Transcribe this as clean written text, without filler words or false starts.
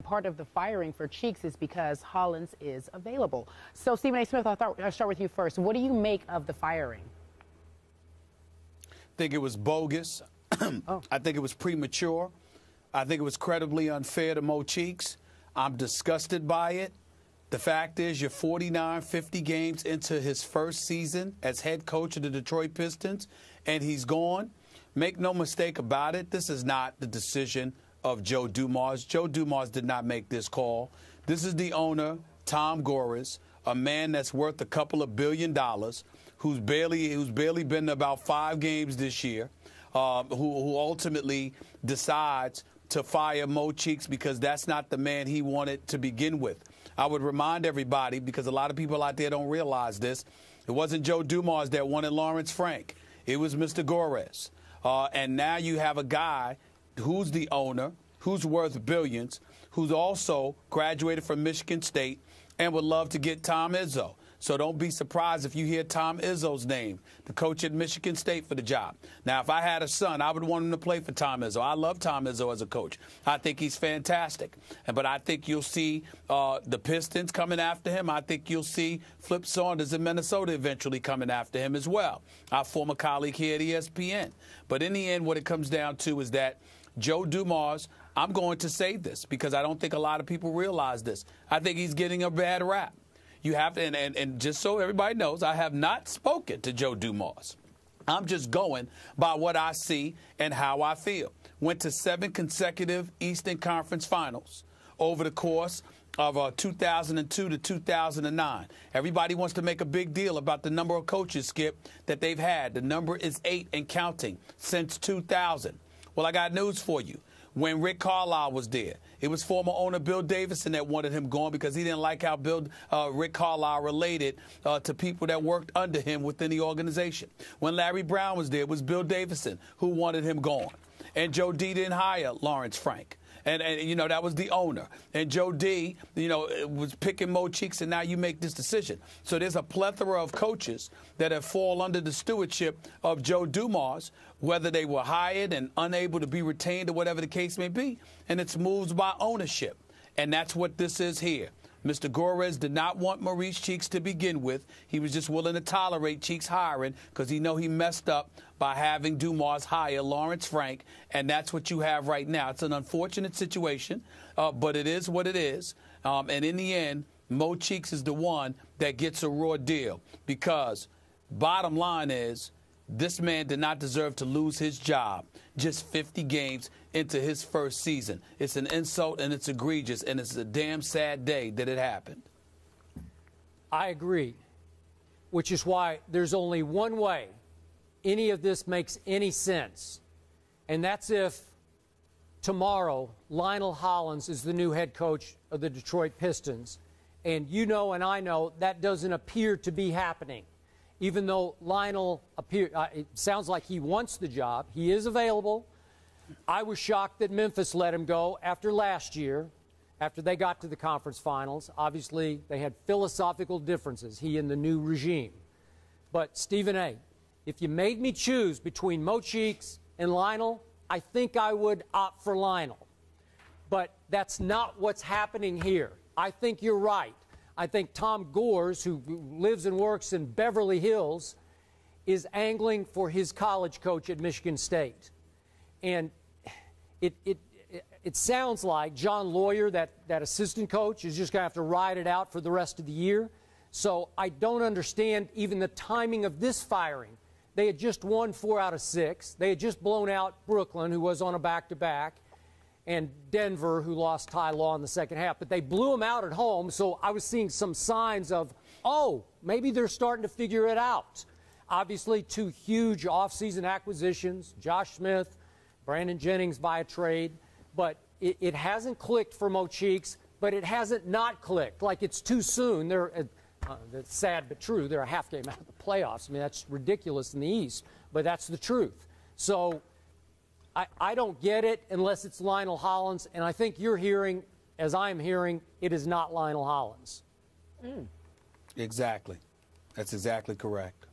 part of the firing for Cheeks is because Hollins is available. So, Stephen A. Smith, I'll start with you first. What do you make of the firing? I think it was bogus. I think it was premature. I think it was credibly unfair to Mo Cheeks. I'm disgusted by it. The fact is, you're 49, 50 games into his first season as head coach of the Detroit Pistons, and he's gone. Make no mistake about it, this is not the decision of Joe Dumars. Joe Dumars did not make this call. This is the owner, Tom Gores, a man that's worth a couple of $1 billion, who's barely been to about 5 games this year, who ultimately decides to fire Mo Cheeks because that's not the man he wanted to begin with. I would remind everybody, because a lot of people out there don't realize this, it wasn't Joe Dumars that wanted Lawrence Frank. It was Mr. Gores. And now you have a guy who's the owner, who's worth billions, who's also graduated from Michigan State and would love to get Tom Izzo. So don't be surprised if you hear Tom Izzo's name, the coach at Michigan State, for the job. Now, if I had a son, I would want him to play for Tom Izzo. I love Tom Izzo as a coach. I think he's fantastic. But I think you'll see the Pistons coming after him. I think you'll see Flip Saunders in Minnesota eventually coming after him as well, our former colleague here at ESPN. But in the end, what it comes down to is that Joe Dumars, I'm going to say this because I don't think a lot of people realize this. I think he's getting a bad rap. You have to, and just so everybody knows, I have not spoken to Joe Dumars. I'm just going by what I see and how I feel. Went to 7 consecutive Eastern Conference Finals over the course of 2002 to 2009. Everybody wants to make a big deal about the number of coaches, Skip, that they've had. The number is 8 and counting since 2000. Well, I got news for you. When Rick Carlisle was there, it was former owner Bill Davison that wanted him gone because he didn't like how Rick Carlisle related to people that worked under him within the organization. When Larry Brown was there, it was Bill Davison who wanted him gone. And Joe D didn't hire Lawrence Frank. And you know, that was the owner. And Joe D, you know, was picking Mo Cheeks, and now you make this decision. So there's a plethora of coaches that have fallen under the stewardship of Joe Dumars, whether they were hired and unable to be retained or whatever the case may be. And it's moves by ownership. And that's what this is here. Mr. Gores did not want Maurice Cheeks to begin with. He was just willing to tolerate Cheeks hiring because he know he messed up by having Dumars hire Lawrence Frank, and that's what you have right now. It's an unfortunate situation, but it is what it is. And in the end, Mo Cheeks is the one that gets a raw deal because bottom line is this man did not deserve to lose his job just 50 games into his first season. It's an insult, and it's egregious, and it's a damn sad day that it happened. I agree, which is why there's only one way any of this makes any sense, and that's if tomorrow Lionel Hollins is the new head coach of the Detroit Pistons, and you know and I know that doesn't appear to be happening. Even though Lionel it sounds like he wants the job, he is available. I was shocked that Memphis let him go after last year, after they got to the conference finals. Obviously, they had philosophical differences, he and the new regime. But, Stephen A., if you made me choose between Mo Cheeks and Lionel, I think I would opt for Lionel. But that's not what's happening here. I think you're right. I think Tom Gores, who lives and works in Beverly Hills, is angling for his college coach at Michigan State. And it sounds like John Lawyer, that assistant coach, is just going to have to ride it out for the rest of the year. So I don't understand even the timing of this firing. They had just won 4 out of 6. They had just blown out Brooklyn, who was on a back-to-back, and Denver, who lost Ty Law in the second half. But they blew them out at home, so I was seeing some signs of, oh, maybe they're starting to figure it out. Obviously, 2 huge offseason acquisitions, Josh Smith, Brandon Jennings via trade. But it hasn't clicked for Mo Cheeks, but it hasn't not clicked. Like, it's too soon. That's sad but true. They're a half game out of the playoffs. I mean, that's ridiculous in the East, but that's the truth. So I don't get it unless it's Lionel Hollins, and I think you're hearing, as I'm hearing, it is not Lionel Hollins. Exactly. That's exactly correct.